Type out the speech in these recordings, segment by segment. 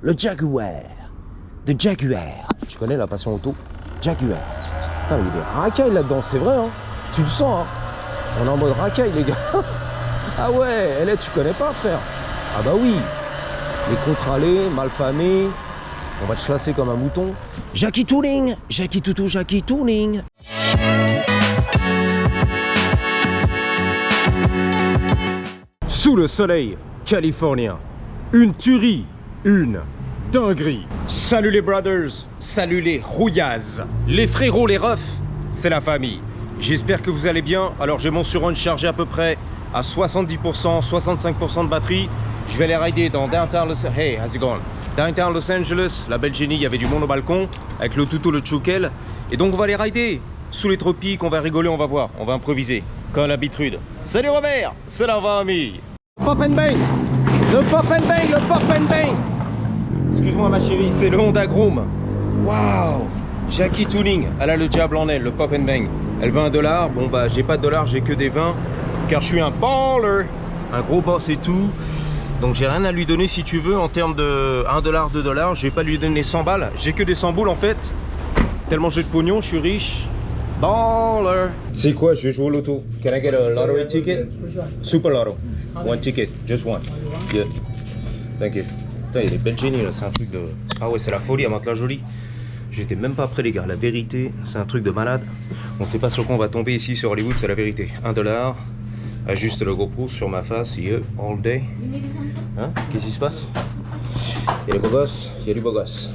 le Jaguar. The Jaguar. Tu connais la passion auto? Jaguar. Putain, il y a des racailles là-dedans, c'est vrai, hein. Tu le sens, hein. On est en mode racaille, les gars. Ah ouais, elle, tu connais pas, frère? Ah bah oui. Les contre-allées, malfamés. On va te chasser comme un mouton. Jackie Tooling. Jackie Toutou, Jackie Tooling. Sous le soleil californien. Une tuerie. Une dinguerie. Salut les brothers. Salut les rouillazes. Les frérots, les refs. C'est la famille. J'espère que vous allez bien. Alors j'ai mon Suron chargé à peu près à 70%, 65% de batterie. Je vais aller rider dans Downtown Los Angeles. Hey, how's it going? Downtown Los Angeles. La belle génie, il y avait du monde au balcon avec le toutou, le tchoukel. Et donc on va aller rider sous les tropiques. On va rigoler, on va voir. On va improviser comme l'habitude. Salut Robert, c'est la famille. Pop and bang. Le pop and bang, le pop and bang. Excuse-moi ma chérie, c'est le Honda Groom. Waouh. Jackie Tooling, elle a le diable en elle, le pop and bang. Elle veut $1. Bon bah j'ai pas de dollars, j'ai que des 20. Car je suis un baller, un gros boss et tout. Donc j'ai rien à lui donner si tu veux en termes de $1, $2. Je vais pas lui donner 100 balles. J'ai que des 100 boules en fait. Tellement j'ai de pognon, je suis riche. Baller. C'est quoi, je vais jouer au loto. Can I get a lottery ticket? Super lotto. One ticket, just one. Yeah. Thank you. Putain, il y a des belles génies là, c'est un truc de... Ah ouais, c'est la folie à Mantes-la-Jolie. J'étais même pas prêt les gars, la vérité, c'est un truc de malade. On sait pas sur quoi on va tomber ici sur Hollywood, c'est la vérité. $1. Ajuste le GoPro sur ma face, yeah, all day. Hein? Qu'est-ce qui se passe? Il y a les beaux gosses, il y a du beau gosse.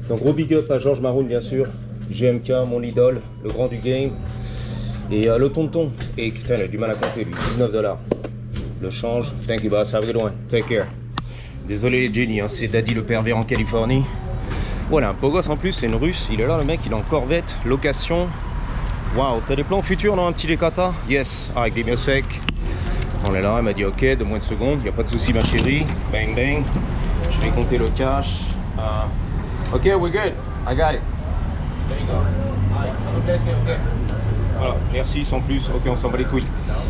Donc gros big up à Georges Maroun bien sûr. GMK, mon idole, le grand du game. Et le tonton. Et putain, il a du mal à compter lui, $19. Le change, thank you boss, have a good one, take care. Désolé les Jenny, hein, c'est Daddy le pervers en Californie. Voilà, un beau gosse en plus, c'est une russe. Il est là le mec, il est en Corvette, location. Waouh, t'as des plans futurs dans un petit Decata? Yes, alright, give me a sec. On est là, elle m'a dit ok, de moins de secondes, y a pas de souci ma chérie. Bang bang. Je vais compter le cash. Ok, we're good. I got it. There you go. Alright, okay. Voilà, merci sans plus. Ok, on s'en bat les couilles.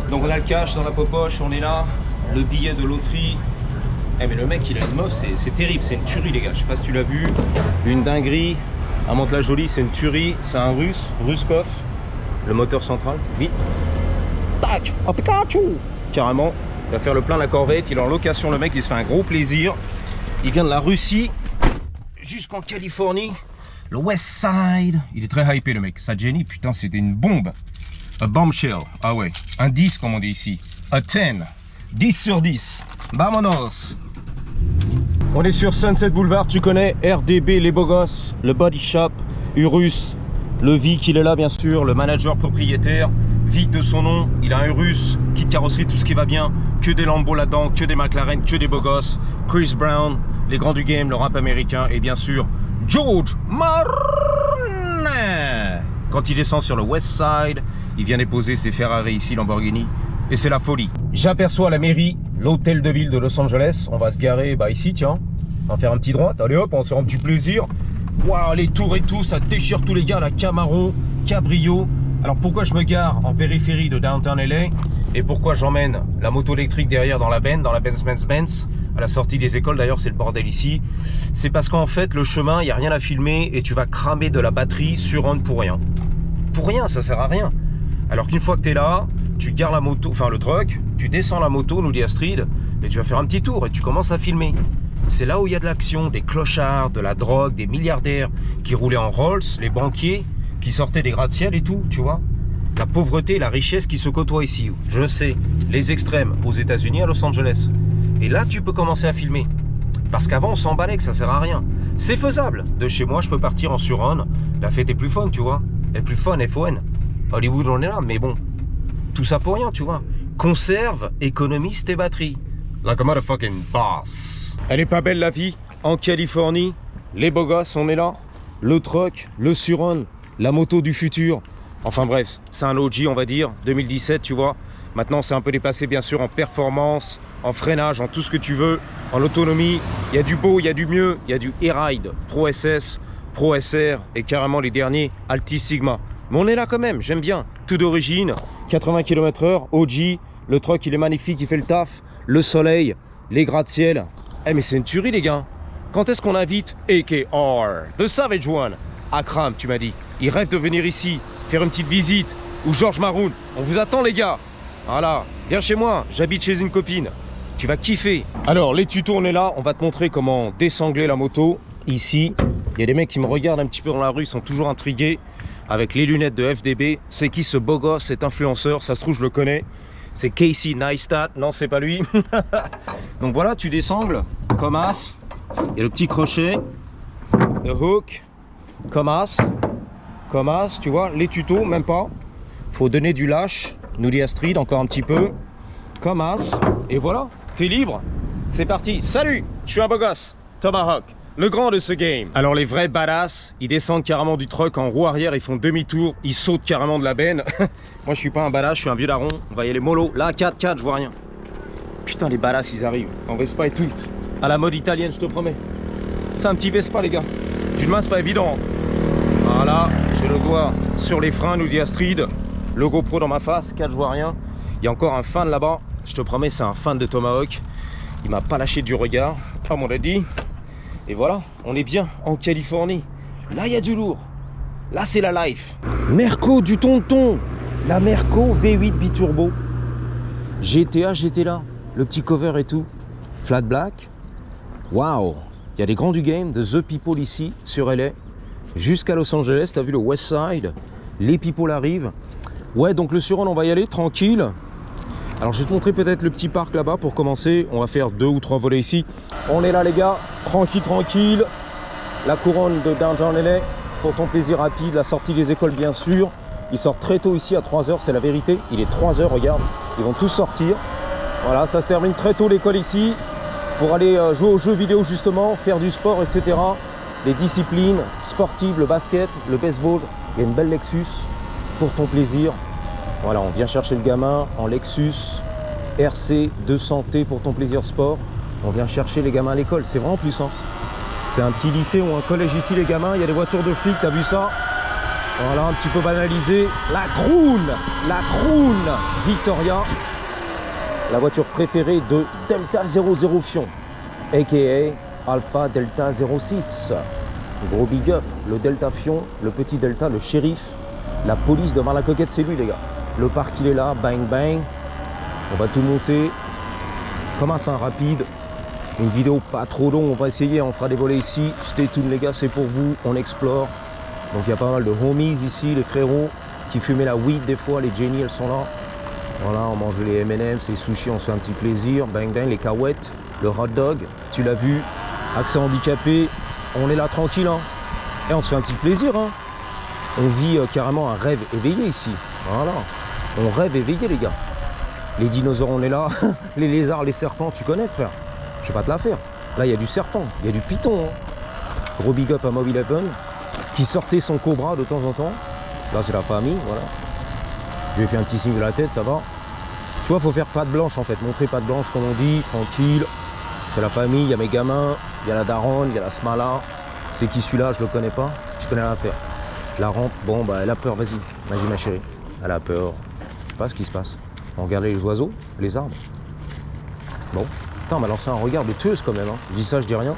Donc on a le cash dans la popoche, on est là. Le billet de loterie. Eh mais le mec il a une meuf, c'est terrible, c'est une tuerie les gars, je sais pas si tu l'as vu, une dinguerie, à Mantes-la-Jolie c'est une tuerie, c'est un russe, Ruskov, le moteur central, vite, tac, oh Pikachu, carrément, il va faire le plein de la Corvette, il est en location le mec, il se fait un gros plaisir, il vient de la Russie jusqu'en Californie, le West Side, il est très hypé le mec, sa Jenny, putain c'était une bombe, a bombshell, ah ouais, un 10 comme on dit ici, a 10, 10 sur 10, vamonos. On est sur Sunset Boulevard, tu connais, RDB, les beaux gosses, le body shop, Urus, le Vic, il est là bien sûr, le manager propriétaire, Vic de son nom, il a un Urus, kit carrosserie, tout ce qui va bien, que des Lambo là-dedans, que des McLaren, que des beaux gosses, Chris Brown, les grands du game, le rap américain et bien sûr George Maroun. Quand il descend sur le West Side, il vient déposer ses Ferrari ici, Lamborghini, et c'est la folie. J'aperçois la mairie, l'hôtel de ville de Los Angeles. On va se garer bah ici, tiens. On va faire un petit droite. Allez hop, on se rend un petit plaisir. Waouh, les tours et tout, ça déchire tous les gars. La Camaro, Cabrio. Alors pourquoi je me gare en périphérie de Downtown LA et pourquoi j'emmène la moto électrique derrière dans la Benz, à la sortie des écoles, d'ailleurs c'est le bordel ici. C'est parce qu'en fait le chemin, il n'y a rien à filmer et tu vas cramer de la batterie sur un pour rien. Pour rien, ça sert à rien. Alors qu'une fois que tu es là, tu gares la moto, enfin le truck, tu descends la moto, nous dit Astrid, et tu vas faire un petit tour et tu commences à filmer. C'est là où il y a de l'action, des clochards, de la drogue, des milliardaires qui roulaient en Rolls, les banquiers qui sortaient des gratte-ciel et tout, tu vois. La pauvreté et la richesse qui se côtoient ici. Je sais, les extrêmes aux États-Unis, à Los Angeles. Et là, tu peux commencer à filmer. Parce qu'avant, on s'emballait que ça sert à rien. C'est faisable. De chez moi, je peux partir en Suron. La fête est plus fun, tu vois. Elle est plus fun, FON. Hollywood, on est là, mais bon. Tout ça pour rien, tu vois. Conserve, économise tes batteries. Like a motherfucking boss. Elle est pas belle la vie. En Californie, les beaux gosses, on est là. Le truck, le Suron, la moto du futur. Enfin bref, c'est un OG, on va dire. 2017, tu vois. Maintenant, c'est un peu dépassé, bien sûr, en performance, en freinage, en tout ce que tu veux, en autonomie. Il y a du beau, il y a du mieux. Il y a du E-Ride, Pro SS, Pro SR et carrément les derniers Altis Sigma. Mais on est là quand même, j'aime bien. Tout d'origine, 80 km/h, OG. Le truck, il est magnifique, il fait le taf. Le soleil, les gratte-ciel. Eh mais c'est une tuerie, les gars. Quand est-ce qu'on invite AKR, The Savage One? Akram, tu m'as dit. Il rêve de venir ici, faire une petite visite. Ou George Maroon. On vous attend, les gars. Voilà, viens chez moi, j'habite chez une copine. Tu vas kiffer. Alors, les tutos, on est là. On va te montrer comment désangler la moto. Ici, il y a des mecs qui me regardent un petit peu dans la rue, ils sont toujours intrigués. Avec les lunettes de FDB. C'est qui ce beau gosse, cet influenceur? Ça se trouve, je le connais. C'est Casey Neistat. Non, c'est pas lui. Donc voilà, tu désangles. Comme as. Il y a le petit crochet. Le hook. Comme as. Comme as, tu vois. Les tutos, même pas. Faut donner du lâche. Nous dit Astrid, encore un petit peu. Comme as. Et voilà, t'es libre. C'est parti. Salut, je suis un beau gosse. Tomahawk. Le grand de ce game. Alors les vrais badass, ils descendent carrément du truck en roue arrière, ils font demi-tour, ils sautent carrément de la benne. Moi je suis pas un badass, je suis un vieux daron. On va y aller mollo. Là 4x4, je vois rien. Putain les badass ils arrivent. En Vespa et tout. À la mode italienne, je te promets. C'est un petit Vespa les gars. D'une main c'est pas évident. Voilà, j'ai le doigt sur les freins, nous dit Astrid. Le GoPro dans ma face, 4 je vois rien. Il y a encore un fan là-bas. Je te promets c'est un fan de Tomahawk. Il m'a pas lâché du regard, comme on l'a dit. Et voilà, on est bien en Californie. Là, il y a du lourd. Là, c'est la life. Merco du tonton. La Merco V8 biturbo. GTA, j'étais là. Le petit cover et tout. Flat black. Waouh. Il y a des grands du game, de The People ici, sur LA. Jusqu'à Los Angeles. T'as vu le West Side. Les people arrivent. Ouais, donc le Suron, on va y aller tranquille. Alors je vais te montrer peut-être le petit parc là-bas pour commencer. On va faire 2 ou 3 volets ici. On est là les gars, tranquille, tranquille. La couronne de Downtown LA pour ton plaisir rapide. La sortie des écoles bien sûr. Ils sortent très tôt ici à 3 h, c'est la vérité. Il est 3 h, regarde. Ils vont tous sortir. Voilà, ça se termine très tôt l'école ici. Pour aller jouer aux jeux vidéo justement, faire du sport, etc. Les disciplines sportives, le basket, le baseball. Il y a une belle Lexus pour ton plaisir. Voilà, on vient chercher le gamin en Lexus RC 200T pour ton plaisir sport. On vient chercher les gamins à l'école, c'est vraiment plus hein. C'est un petit lycée ou un collège ici les gamins, il y a des voitures de flics, t'as vu ça? Voilà, un petit peu banalisé. La Crown Victoria. La voiture préférée de Delta 00 Fion, a.k.a. Alpha Delta 06. Gros big up, le Delta Fion, le petit Delta, le shérif. La police devant la coquette, c'est lui les gars. Le parc il est là, bang bang. On va tout monter. Comme un rapide. Une vidéo pas trop longue, on va essayer, on fera des volets ici. Stay tuned les gars, c'est pour vous, on explore. Donc il y a pas mal de homies ici, les frérots qui fumaient la weed des fois, les Jenny elles sont là. Voilà, on mange les M&M's, les sushis, on se fait un petit plaisir. Bang bang, les cahuètes, le hot dog, tu l'as vu. Accès handicapé, on est là tranquille hein. Et on se fait un petit plaisir hein. On vit carrément un rêve éveillé ici. Voilà. On rêve éveillé les gars. Les dinosaures on est là. Les lézards, les serpents, tu connais frère. Je vais pas te la faire. Là il y a du serpent, il y a du python hein. Gros big up à Mobile Open qui sortait son cobra de temps en temps. Là c'est la famille, voilà. Je lui ai fait un petit signe de la tête, ça va. Tu vois, faut faire patte blanche en fait. Montrer patte blanche comme on dit, tranquille. C'est la famille, il y a mes gamins, il y a la daronne, il y a la smala. C'est qui celui-là, je le connais pas. Je connais l'affaire. La rampe, bon bah elle a peur, vas-y ma chérie. Elle a peur. Je sais pas ce qui se passe. On regarde les oiseaux, les arbres. Bon, putain, on m'a lancé un regard de tueuse quand même hein. Je dis ça, je dis rien.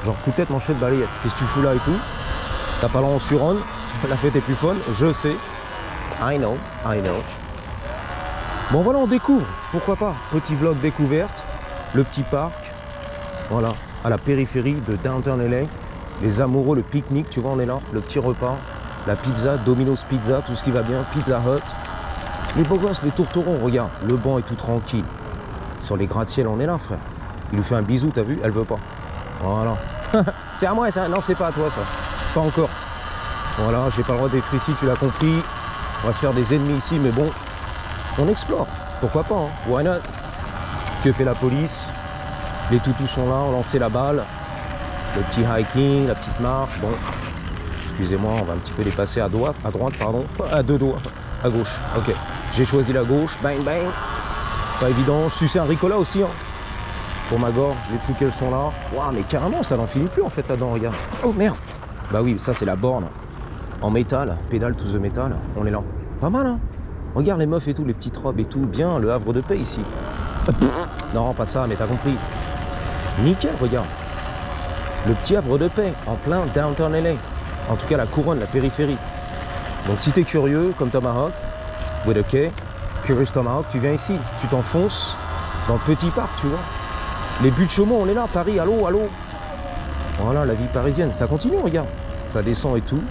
Genre coup de tête, manchette, balayette. Qu'est-ce que tu fous là et tout? T'as pas l'air en suron, la fête est plus folle, je sais. I know. Bon voilà, on découvre, pourquoi pas. Petit vlog découverte, le petit parc. Voilà, à la périphérie de Downtown LA. Les amoureux, le pique-nique, tu vois, on est là. Le petit repas, la pizza, Domino's Pizza, tout ce qui va bien, Pizza Hut. Les beaux gosses, les tourterons, regarde, le banc est tout tranquille. Sur les gratte-ciel, on est là, frère. Il lui fait un bisou, t'as vu? Elle veut pas. Voilà. C'est à moi, ça? Non, c'est pas à toi, ça. Pas encore. Voilà, j'ai pas le droit d'être ici, tu l'as compris. On va se faire des ennemis ici, mais bon, on explore. Pourquoi pas, hein? Why not? Que fait la police? Les toutous sont là, on lancé la balle. Le petit hiking, la petite marche, bon. Excusez-moi, on va un petit peu les passer à droite, pardon. À deux doigts, à gauche. Ok, j'ai choisi la gauche, bang bang. Pas évident, je suçais un Ricola aussi, hein. Pour ma gorge, les tchoukels sont là. Waouh, mais carrément, ça n'en finit plus en fait là-dedans, regarde. Oh merde. Bah oui, ça c'est la borne. En métal, pédale to the métal, on est là. Pas mal hein. Regarde les meufs et tout, les petites robes et tout, bien, le havre de paix ici. Non, pas ça, mais t'as compris. Nickel, regarde. Le petit havre de paix, en plein downtown LA. En tout cas, la couronne, la périphérie. Donc si t'es curieux, comme Tomahawk, with a K, Curious Tomahawk, tu viens ici. Tu t'enfonces dans le petit parc, tu vois. Les buts de Chaumont, on est là, Paris, allô, allô. Voilà, la vie parisienne, ça continue, regarde. Ça descend et tout,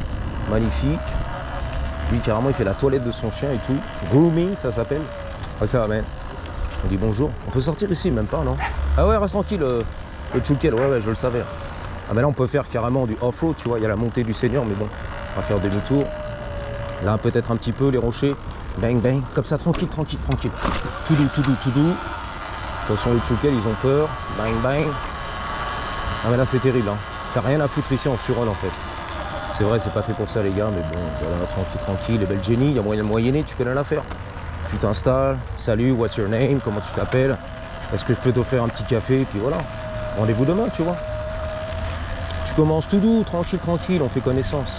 magnifique. Lui, carrément, il fait la toilette de son chien et tout. Grooming, ça s'appelle. Ah, ça va, man. On dit bonjour. On peut sortir ici, même pas, non? Ah ouais, reste tranquille, le Tchoukel, ouais, je le savais. Ah, mais là, on peut faire carrément du off-road, tu vois. Il y a la montée du Seigneur, mais bon, on va faire demi-tour. Là, peut-être un petit peu, les rochers. Bang, bang, comme ça, tranquille, tranquille, tranquille. Tout doux, tout doux, tout doux. Attention, les Tchoukel, ils ont peur. Bang, bang. Ah, mais là, c'est terrible, hein. T'as rien à foutre ici en surrôle, en fait. C'est vrai, c'est pas fait pour ça, les gars, mais bon, voilà, tranquille, tranquille. Les belles génies, il y a moyen de moyenner, tu connais l'affaire. Tu t'installes, salut, what's your name, comment tu t'appelles, est-ce que je peux t'offrir un petit café, et puis voilà. Rendez-vous demain, tu vois. Tu commences tout doux, tranquille, tranquille, on fait connaissance.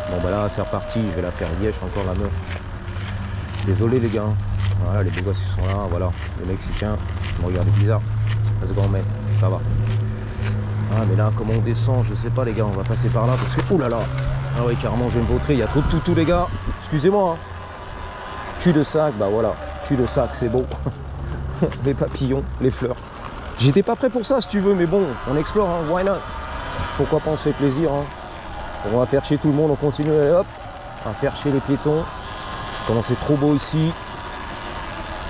Bon, bah là, c'est reparti, je vais la faire lièche encore, la meuf. Désolé, les gars. Voilà, les beaux gosses, ils sont là, voilà. Les Mexicains, ils me regardent bizarre. Let's go, mec, ça va. Ah, mais là, comment on descend, je sais pas, les gars, on va passer par là, parce que, oh là là. Ah oui, carrément, je vais me vautrer, il y a trop de toutous, les gars. Excusez-moi, hein. Cul de sac, bah voilà, cul de sac, c'est beau. Les papillons, les fleurs. J'étais pas prêt pour ça, si tu veux, mais bon, on explore, hein, why not? Pourquoi pas, on se fait plaisir, hein. On va faire chier tout le monde, on continue, allez, hop. On va faire chier les piétons. Comment c'est trop beau ici.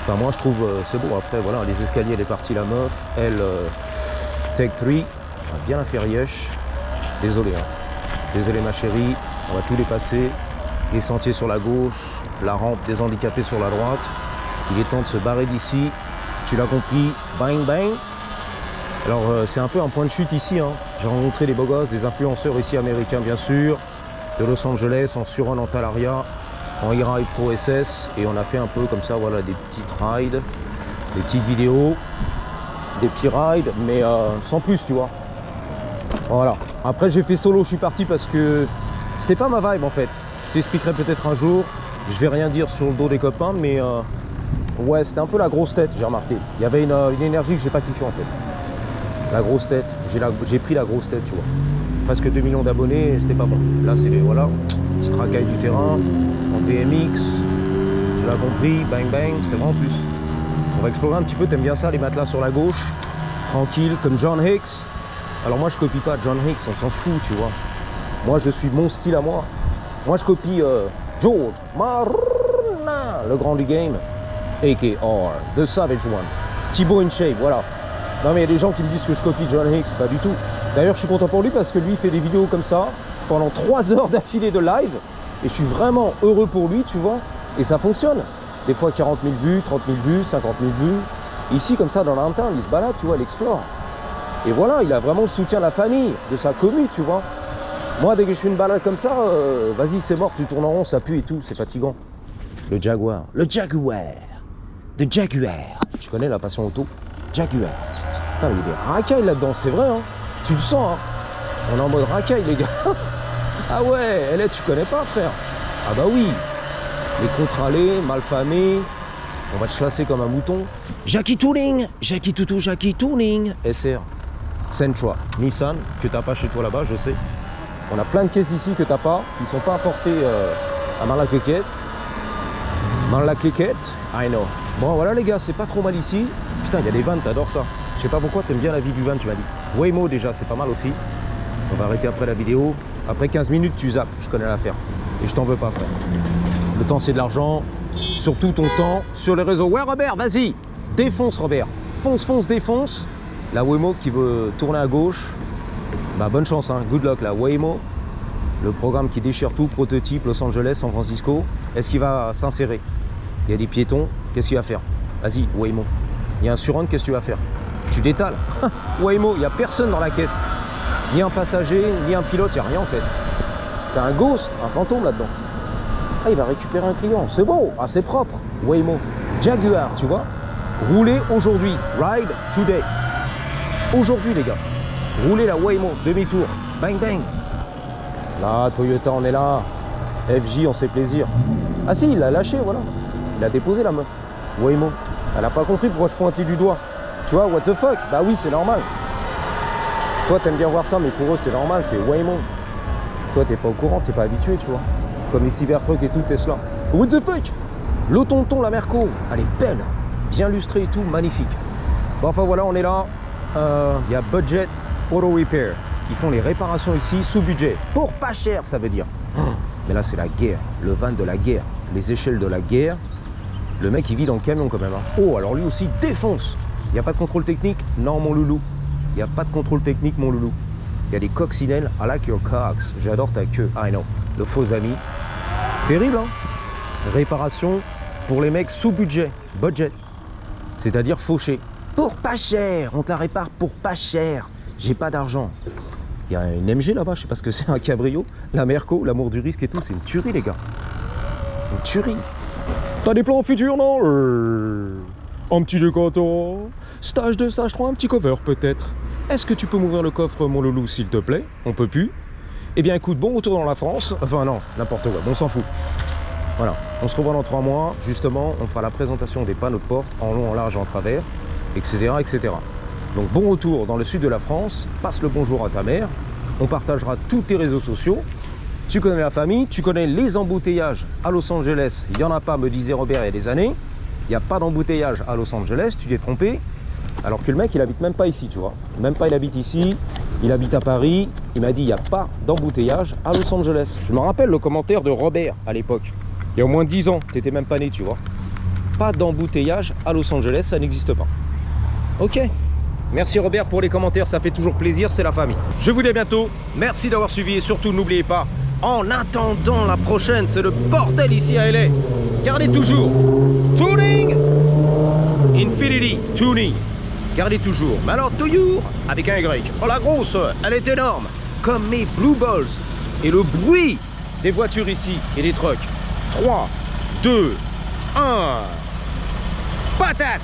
Enfin, moi, je trouve, c'est beau. Après, voilà, les escaliers, elle est partie, la meuf. Elle, take 3. On va bien la faire yesh. Désolé, hein. Désolé, ma chérie. On va tous les passer. Les sentiers sur la gauche. La rampe des handicapés sur la droite. Il est temps de se barrer d'ici. Tu l'as compris, bang bang. Alors c'est un peu un point de chute ici, hein. J'ai rencontré des beaux gosses, des influenceurs ici américains bien sûr, de Los Angeles, en Suron, en Talaria, en e-ride Pro SS, et on a fait un peu comme ça, voilà, des petites rides, des petites vidéos, des petits rides, mais sans plus, tu vois. Voilà. Après j'ai fait solo, je suis parti parce que c'était pas ma vibe en fait. Je t'expliquerai peut-être un jour. Je vais rien dire sur le dos des copains, mais ouais, c'était un peu la grosse tête, j'ai remarqué. Il y avait une énergie que j'ai pas kiffé en fait. La grosse tête, j'ai pris la grosse tête, tu vois. Presque 2 millions d'abonnés, c'était pas bon. Là, c'est les, voilà, petite racaille du terrain, en BMX, tu l'as compris, bang bang, c'est vraiment plus. On va explorer un petit peu, t'aimes bien ça, les matelas sur la gauche, tranquille, comme John Hicks. Alors moi, je copie pas John Hicks, on s'en fout, tu vois. Moi, je suis mon style à moi. Moi, je copie George Marna, le grand du game, a.k.a. The Savage One. Thibaut InShape, voilà. Non mais il y a des gens qui me disent que je copie John Hicks, pas du tout. D'ailleurs je suis content pour lui parce que lui il fait des vidéos comme ça pendant 3 heures d'affilée de live. Et je suis vraiment heureux pour lui, tu vois. Et ça fonctionne. Des fois 40 000 vues, 30 000 vues, 50 000 vues. Ici comme ça dans l'interne, il se balade, tu vois, il explore. Et voilà, il a vraiment le soutien de la famille, de sa commune, tu vois. Moi dès que je fais une balade comme ça, vas-y c'est mort, tu tournes en rond, ça pue et tout, c'est fatigant. Le Jaguar, le Jaguar, le Jaguar. Tu connais la passion auto? Jaguar. Putain, il y a des racailles là-dedans, c'est vrai, hein. Tu le sens, hein. On est en mode racaille, les gars. Ah ouais, elle, tu connais pas, frère. Ah bah oui. Les contre-allées, malfamés. On va te chasser comme un mouton. Jackie Touring, Jackie Toutou, Jackie Touring. SR, Sentra, Nissan, que t'as pas chez toi là-bas, je sais. On a plein de caisses ici que t'as pas, qui sont pas importées à Marlaquequette. Marlaquequette, I know. Bon, voilà, les gars, c'est pas trop mal ici. Putain, il y a des vannes, t'adores ça. Je sais pas pourquoi, t'aimes bien la vie du van, tu m'as dit. Waymo déjà, c'est pas mal aussi. On va arrêter après la vidéo. Après 15 minutes, tu zappes, je connais l'affaire. Et je t'en veux pas, frère. Le temps, c'est de l'argent. Surtout ton temps sur les réseaux. Ouais, Robert, vas-y. Défonce, Robert. Fonce, fonce, défonce. La Waymo qui veut tourner à gauche. Bah, bonne chance, hein. Good luck, la Waymo. Le programme qui déchire tout, prototype Los Angeles, San Francisco. Est-ce qu'il va s'insérer? Il y a des piétons. Qu'est-ce qu'il va faire? Vas-y, Waymo. Il y a un surrun, qu'est-ce que tu vas faire? Tu détales. Waymo, il n'y a personne dans la caisse. Ni un passager, ni un pilote, il n'y a rien en fait. C'est un ghost, un fantôme là-dedans. Ah, il va récupérer un client. C'est beau, ah, c'est propre. Waymo. Jaguar, tu vois. Roulez aujourd'hui. Ride today. Aujourd'hui, les gars. Roulez la Waymo, demi-tour. Bang, bang. Là, Toyota, on est là. FJ, on se fait plaisir. Ah si, il l'a lâché, voilà. Il a déposé la meuf. Waymo. Elle n'a pas compris pourquoi je pointais du doigt. Tu vois, what the fuck? Bah oui, c'est normal. Toi, t'aimes bien voir ça, mais pour eux, c'est normal, c'est Waymo. Toi, t'es pas au courant, t'es pas habitué, tu vois. Comme les Cybertruck et tout, Tesla. What the fuck? Le tonton, la Merco, elle est belle, bien lustrée et tout, magnifique. Bon, enfin voilà, on est là. Il y a Budget Auto Repair. Ils font les réparations ici sous budget. Pour pas cher, ça veut dire. Mais là, c'est la guerre. Le van de la guerre. Les échelles de la guerre. Le mec, il vit dans le camion quand même. Hein. Oh, alors lui aussi, défonce. Il n'y a pas de contrôle technique? Non, mon loulou. Il n'y a pas de contrôle technique, mon loulou. Il y a des coccinelles. I like your cocks. J'adore ta queue. I know. Le faux ami. Terrible, hein? Réparation pour les mecs sous budget. Budget. C'est-à-dire fauché. Pour pas cher. On te la répare pour pas cher. J'ai pas d'argent. Il y a une MG là-bas, je sais pas ce que c'est, un cabrio. La Merco, l'amour du risque et tout, c'est une tuerie les gars. Une tuerie. T'as des plans futurs, non? Un petit décantant. Stage 2, stage 3, un petit cover peut-être. Est-ce que tu peux m'ouvrir le coffre, mon loulou, s'il te plaît? On peut plus. Eh bien écoute, bon retour dans la France. Enfin non, n'importe quoi, bon, on s'en fout. Voilà, on se revoit dans 3 mois. Justement, on fera la présentation des panneaux de porte en long, en large et en travers, etc., etc. Donc bon retour dans le sud de la France, passe le bonjour à ta mère, on partagera tous tes réseaux sociaux, tu connais la famille, tu connais les embouteillages à Los Angeles, il n'y en a pas, me disait Robert il y a des années, il n'y a pas d'embouteillage à Los Angeles, tu t'es trompé, alors que le mec il habite même pas ici, tu vois, même pas il habite ici, il habite à Paris, il m'a dit il n'y a pas d'embouteillage à Los Angeles. Je me rappelle le commentaire de Robert à l'époque, il y a au moins 10 ans, tu n'étais même pas né, tu vois, pas d'embouteillage à Los Angeles, ça n'existe pas. Ok. Merci Robert pour les commentaires, ça fait toujours plaisir, c'est la famille. Je vous dis à bientôt, merci d'avoir suivi et surtout n'oubliez pas, en attendant la prochaine, c'est le bordel ici à LA. Gardez toujours Tuning Infinity Tuning. Gardez toujours, mais alors toujours avec un Y. Oh la grosse, elle est énorme, comme mes Blue Balls. Et le bruit des voitures ici et des trucks. 3, 2, 1, patate.